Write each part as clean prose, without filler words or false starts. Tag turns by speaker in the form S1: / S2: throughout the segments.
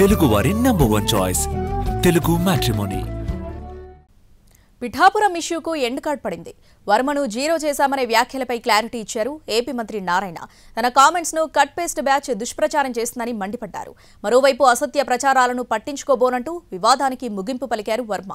S1: తెలుగు వారి #1 choice Telugu matrimony.
S2: Pithapuram ఇష్యూకు end card పడింది. వర్మను జీరో చేశామనే వ్యాఖ్యలపై క్లారిటీ ఇచ్చారు ఏపీ మంత్రి నారాయణ. తన కామెంట్స్ ను కట్ పేస్ట్ బ్యాచ్ దుష్ప్రచారం చేస్తుందని మండిపడ్డారు. మరోవైపు అసత్య ప్రచారాలను పట్టించుకోబోనంటూ వివాదానికి ముగింపు పలికారు వర్మ.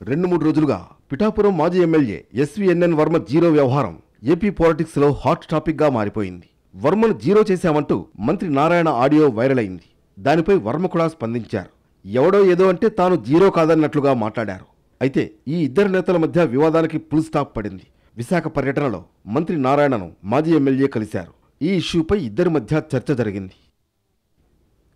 S3: 2-3 రోజులుగా పిఠాపురం మాజీ ఎమ్మెల్యే ఎస్వీఎన్ఎన్ వర్మ జీరో వ్యవహారం ఏపీ పాలిటిక్స్ లో హాట్ టాపిక్ గా మారిపోయింది. వర్మను జీరో చేశామంటూ మంత్రి నారాయణ ఆడియో వైరల్ అయింది. దానిపై వర్మ కూడా స్పందించారు. ఎవడో ఏదో అంటే తాను జీరో కాదన్నట్లుగా మాట్లాడారు. అయితే ఈ ఇద్దరు నేతల మధ్య వివాదానికి ఫుల్ స్టాప్ పడింది. విశాఖ పర్యటనలో మంత్రి నారాయణను మాజీ ఎమ్మెల్యే కలిశారు. ఈ ఇష్యూపై ఇద్దరి మధ్య చర్చ జరిగింది.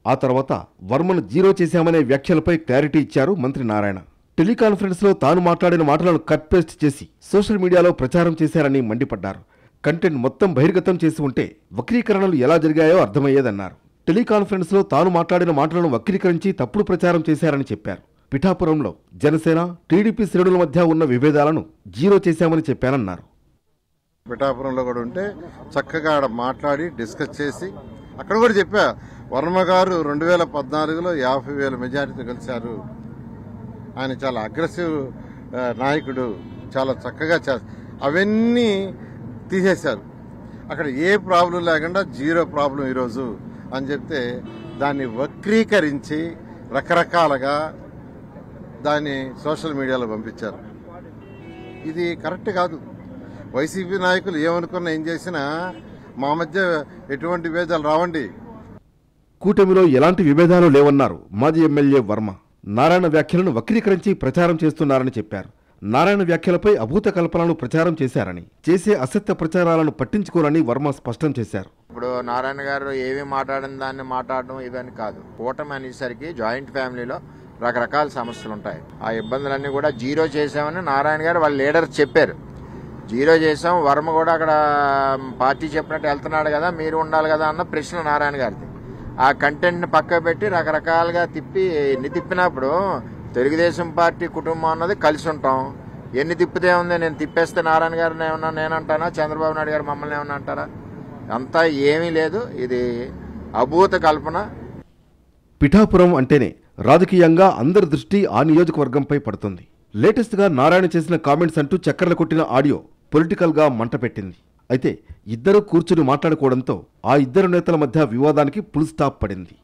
S3: ఆ తర్వాత వర్మను జీరో చేశామనే వ్యాఖ్యలపై క్లారిటీ ఇచ్చారు మంత్రి నారాయణ. టెలికాన్ఫరెన్స్ లో తాను మాట్లాడిన మాటలను కట్ పేస్ట్ చేసి సోషల్ మీడియాలో ప్రచారం చేశారని మండిపడ్డారు. కంటెంట్ మొత్తం బహిర్గతం చేసి ఉంటే వక్రీకరణలు ఎలా జరిగాయో అర్థమయ్యేదన్నారు. టెలికాన్ఫరెన్స్ లో తాను మాట్లాడిన మాటలను వక్రీకరించి తప్పుడు ప్రచారం చేశారని చెప్పారు. పిఠాపురంలో జనసేన టీడీపీ శ్రేణుల మధ్య ఉన్న విభేదాలను జీరో చేశామని చెప్పానన్నారు.
S4: పిఠాపురంలో కూడా ఉంటే చక్కగా మాట్లాడి డిస్కస్ చేసి అక్కడ కూడా చెప్పా, వర్మ గారు 2014లో 50,000 మెజారిటీతో కలిశారు. ఆయన చాలా అగ్రెసివ్ నాయకుడు, చాలా చక్కగా అవన్నీ తీసేశారు. అక్కడ ఏ ప్రాబ్లం లేకుండా జీరో ప్రాబ్లం ఈరోజు అని చెప్తే దాన్ని వక్రీకరించి రకరకాలుగా దాన్ని సోషల్ మీడియాలో పంపించారు. ఇది కరెక్ట్ కాదు. వైసీపీ నాయకులు ఏమనుకున్నా ఏం చేసినా మా మధ్య ఎటువంటి విభేదాలు రావండి.
S3: కూటమిలో ఎలాంటి విభేదాలు లేవన్నారు మాజీ ఎమ్మెల్యే వర్మ. నారాయణ వ్యాఖ్యలను వక్రీకరించి ప్రచారం చేస్తున్నారని చెప్పారు. నారాయణ వ్యాఖ్యలపై అభూత కల్పనలు ప్రచారం చేశారని, చేసే అసత్య ప్రచారాలను పట్టించుకోరని వర్మ స్పష్టం చేశారు.
S5: ఇప్పుడు నారాయణ గారు ఏమి మాట్లాడిన దాన్ని మాట్లాడడం ఇదని కాదు. కూటమి అనేసరికి జాయింట్ ఫ్యామిలీలో రకరకాల సమస్యలు ఉంటాయి. ఆ ఇబ్బందులన్నీ కూడా జీరో చేశామని నారాయణ గారు వాళ్ళ లీడర్స్ చెప్పారు. జీరో చేశాం, వర్మ కూడా అక్కడ పార్టీ చెప్పినట్టు వెళ్తున్నాడు కదా, మీరు ఉండాలి కదా అన్న ప్రశ్న నారాయణ గారిది. ఆ కంటెంట్ ని పక్క పెట్టి రకరకాలుగా తిప్పినప్పుడు తెలుగుదేశం పార్టీ కుటుంబం అన్నది కలిసి ఉంటాం. ఎన్ని తిప్పితే ఉంది, నేను తిప్పేస్తే నారాయణ గారిని ఏమన్నా నేనంటానా, చంద్రబాబు నాయుడు గారు మమ్మల్ని ఏమన్నా అంటారా? అంతా ఏమీ లేదు, ఇది అభూత కల్పన.
S3: పిఠాపురం అంటేనే రాజకీయంగా అందరి దృష్టి ఆ నియోజకవర్గంపై పడుతుంది. లేటెస్ట్ గా నారాయణ చేసిన కామెంట్స్ అంటూ చక్కర్లు కొట్టిన ఆడియో పొలిటికల్ గా మంట పెట్టింది. అయితే ఇద్దరు కూర్చుని మాట్లాడుకోవడంతో ఆ ఇద్దరు నేతల మధ్య వివాదానికి ఫుల్ స్టాప్ పడింది.